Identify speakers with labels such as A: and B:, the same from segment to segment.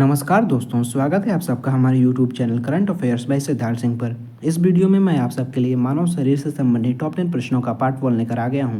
A: नमस्कार दोस्तों, स्वागत है आप सबका हमारे YouTube channel current affairs by Siddharth Singh पर। इस वीडियो में मैं आप सबके लिए मानव शरीर से संबंधित टॉप 10 प्रश्नों का पार्ट 1 लेकर आ गया हूं।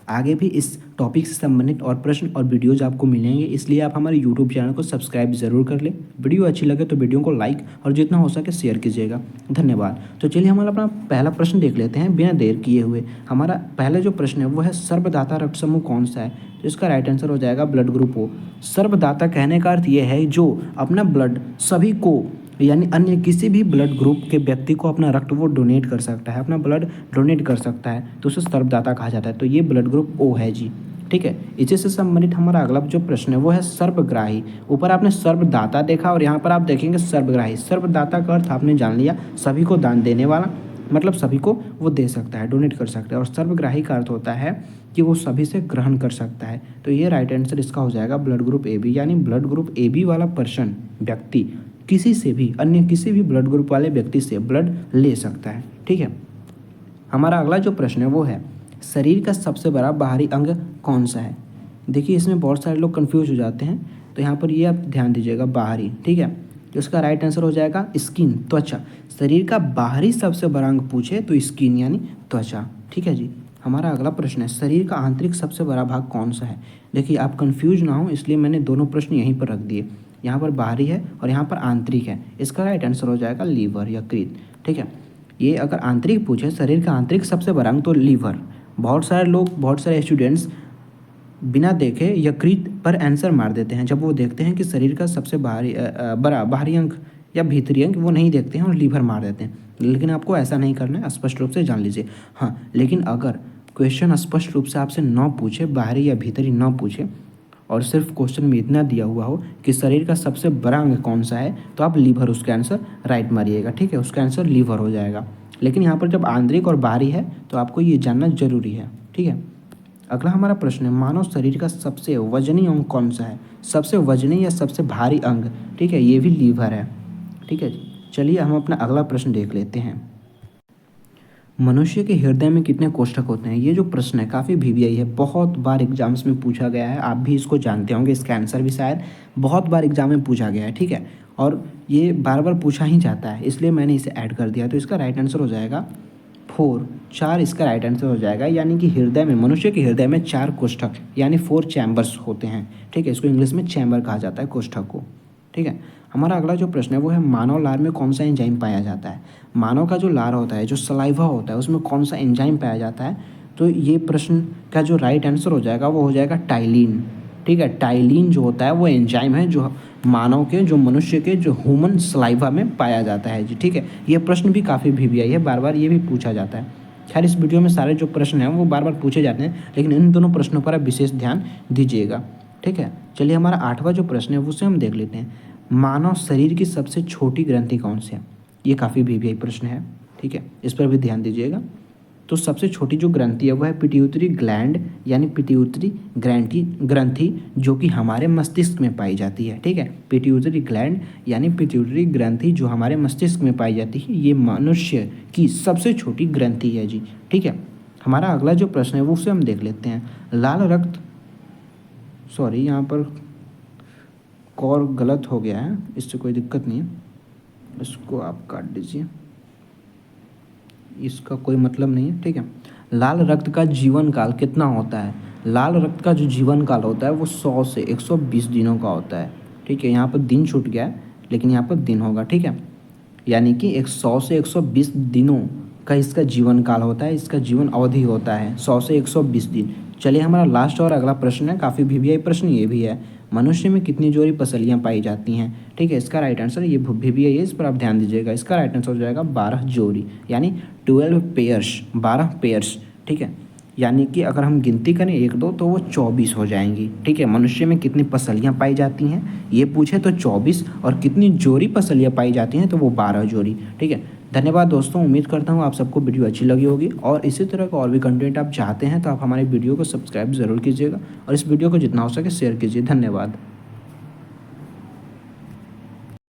A: आगे भी इस टॉपिक से संबंधित और प्रश्न और वीडियोज आपको मिलेंगे, इसलिए आप हमारे YouTube चैनल को सब्सक्राइब जरूर कर लें। वीडियो अच्छी लगे तो वीडियो को लाइक और जितना हो सके शेयर कीजिएगा। धन्यवाद। तो चलिए हमारा अपना पहला प्रश्न देख लेते हैं बिना देर किए हुए। हमारा पहला जो प्रश्न है वो है सर्वदाता रक्त समूह कौन सा है। तो इसका राइट आंसर हो जाएगा ब्लड ग्रुप ओ। सर्वदाता कहने का अर्थ ये है जो अपना ब्लड सभी को यानी अन्य किसी भी ब्लड ग्रुप के व्यक्ति को अपना रक्त वो डोनेट कर सकता है, अपना ब्लड डोनेट कर सकता है, तो उसे सर्वदाता कहा जाता है। तो ये ब्लड ग्रुप ओ है जी। ठीक है, इसी से संबंधित हमारा अगला जो प्रश्न है वो है सर्वग्राही। ऊपर आपने सर्वदाता देखा और यहाँ पर आप देखेंगे सर्वग्राही। सर्वदाता का अर्थ आपने जान लिया, सभी को दान देने वाला, मतलब सभी को वो दे सकता है, डोनेट कर सकता है। और सर्वग्राही का अर्थ होता है कि वो सभी से ग्रहण कर सकता है। तो ये राइट आंसर इसका हो जाएगा ब्लड ग्रुप ए बी, यानी ब्लड ग्रुप ए बी वाला पर्सन व्यक्ति किसी से भी अन्य किसी भी ब्लड ग्रुप वाले व्यक्ति से ब्लड ले सकता है। ठीक है, हमारा अगला जो प्रश्न है वो है शरीर का सबसे बड़ा बाहरी अंग कौन सा है। देखिए इसमें बहुत सारे लोग कंफ्यूज हो जाते हैं, तो यहाँ पर ये आप ध्यान दीजिएगा बाहरी। ठीक है, तो इसका राइट आंसर हो जाएगा स्किन, त्वचा। शरीर का बाहरी सबसे बड़ा अंग पूछे तो स्किन यानी त्वचा। ठीक है जी। हमारा अगला प्रश्न है शरीर का आंतरिक सबसे बड़ा भाग कौन सा है। देखिए आप कंफ्यूज ना हो इसलिए मैंने दोनों प्रश्न यहीं पर रख दिए। यहाँ पर बाहरी है और यहाँ पर आंतरिक है। इसका राइट आंसर हो जाएगा लीवर, यकृत। ठीक है, ये अगर आंतरिक पूछे शरीर का आंतरिक सबसे बड़ा अंग तो लीवर। बहुत सारे लोग, बहुत सारे स्टूडेंट्स बिना देखे यकृत पर आंसर मार देते हैं। जब वो देखते हैं कि शरीर का सबसे बाहरी अंग या भीतरी अंग, वो नहीं देखते हैं और लीवर मार देते हैं। लेकिन आपको ऐसा नहीं करना है, स्पष्ट रूप से जान लीजिए। हाँ, लेकिन अगर क्वेश्चन स्पष्ट रूप से आपसे न पूछे, बाहरी या भीतरी न पूछे, और सिर्फ क्वेश्चन में इतना दिया हुआ हो कि शरीर का सबसे बड़ा अंग कौन सा है, तो आप लीवर उसका आंसर राइट मारिएगा। ठीक है, उसका आंसर लीवर हो जाएगा। लेकिन यहाँ पर जब आंतरिक और बाहरी है तो आपको ये जानना जरूरी है। ठीक है, अगला हमारा प्रश्न है मानव शरीर का सबसे वजनी अंग कौन सा है। सबसे वजनी या सबसे भारी अंग, ठीक है, ये भी लीवर है। ठीक है, चलिए हम अपना अगला प्रश्न देख लेते हैं। मनुष्य के हृदय में कितने कोष्ठक होते हैं। ये जो प्रश्न है काफ़ी वीवीआई है, बहुत बार एग्जाम्स में पूछा गया है, आप भी इसको जानते होंगे। इसका आंसर भी शायद बहुत बार एग्जाम में पूछा गया है। ठीक है, और ये बार बार पूछा ही जाता है, इसलिए मैंने इसे ऐड कर दिया। तो इसका राइट आंसर हो जाएगा 4 इसका राइट आंसर हो जाएगा। यानी कि हृदय में, मनुष्य के हृदय में 4 कोष्ठक यानी 4 चैम्बर्स होते हैं। ठीक है, इसको इंग्लिश में चैम्बर कहा जाता है कोष्ठक को। ठीक है, हमारा अगला जो प्रश्न है वो है मानव लार में कौन सा एंजाइम पाया जाता है। मानव का जो लार होता है, जो सलाइवा होता है, उसमें कौन सा एंजाइम पाया जाता है। तो ये प्रश्न का जो राइट आंसर हो जाएगा वो हो जाएगा टाइलिन। ठीक है, टाइलिन जो होता है वो एंजाइम है जो मानव के, जो मनुष्य के, जो ह्यूमन सलाइवा में पाया जाता है जी। ठीक है, ये प्रश्न भी काफ़ी वीवीआई है, बार बार ये भी पूछा जाता है। खैर इस वीडियो में सारे जो प्रश्न हैं वो बार बार पूछे जाते हैं, लेकिन इन दोनों प्रश्नों पर आप विशेष ध्यान दीजिएगा। ठीक है, चलिए हमारा 8वां जो प्रश्न है उसे हम देख लेते हैं। मानव शरीर की सबसे छोटी ग्रंथि कौन सी है। ये काफ़ी वीवीआई प्रश्न है। ठीक है, इस पर भी ध्यान दीजिएगा। तो सबसे छोटी जो ग्रंथि है वो है पिट्यूटरी ग्लैंड, यानी पिट्यूटरी ग्रंथि जो कि हमारे मस्तिष्क में पाई जाती है। ठीक है, पिट्यूटरी ग्लैंड यानी पिट्यूटरी ग्रंथि जो हमारे मस्तिष्क में पाई जाती है, ये मनुष्य की सबसे छोटी ग्रंथि है जी। ठीक है, हमारा अगला जो प्रश्न है वो उसे हम देख लेते हैं। लाल रक्त, सॉरी यहाँ पर कॉर गलत हो गया है, इससे कोई दिक्कत नहीं है, इसको आप काट दीजिए, इसका कोई मतलब नहीं है। ठीक है, लाल रक्त का जीवन काल कितना होता है। लाल रक्त का जो जीवन काल होता है वो 100 से 120 दिनों का होता है। ठीक है, यहाँ पर दिन छूट गया है लेकिन यहाँ पर दिन होगा। ठीक है, यानी कि 100 से 120 दिनों का इसका जीवन काल होता है, इसका जीवन अवधि होता है 100 से 120 दिन। चलिए हमारा लास्ट और अगला प्रश्न है, काफ़ी वीवीआई प्रश्न ये भी है। मनुष्य में कितनी जोड़ी पसलियाँ पाई जाती हैं। ठीक है, इसका राइट आंसर ये वीवीआई है, इस पर आप ध्यान दीजिएगा। इसका राइट आंसर हो जाएगा 12 जोड़ी यानी 12 पेयर्स, 12 पेयर्स। ठीक है, यानी कि अगर हम गिनती करें 1 2 तो वो 24 हो जाएंगी। ठीक है, मनुष्य में कितनी पसलियाँ पाई जाती हैं ये पूछे तो 24, और कितनी जोड़ी पसलियाँ पाई जाती हैं तो वो 12 जोड़ी। ठीक है, धन्यवाद दोस्तों, उम्मीद करता हूँ आप सबको वीडियो अच्छी लगी होगी, और इसी तरह का और भी कंटेंट आप चाहते हैं तो आप हमारे वीडियो को सब्सक्राइब ज़रूर कीजिएगा और इस वीडियो को जितना हो सके शेयर कीजिए। धन्यवाद।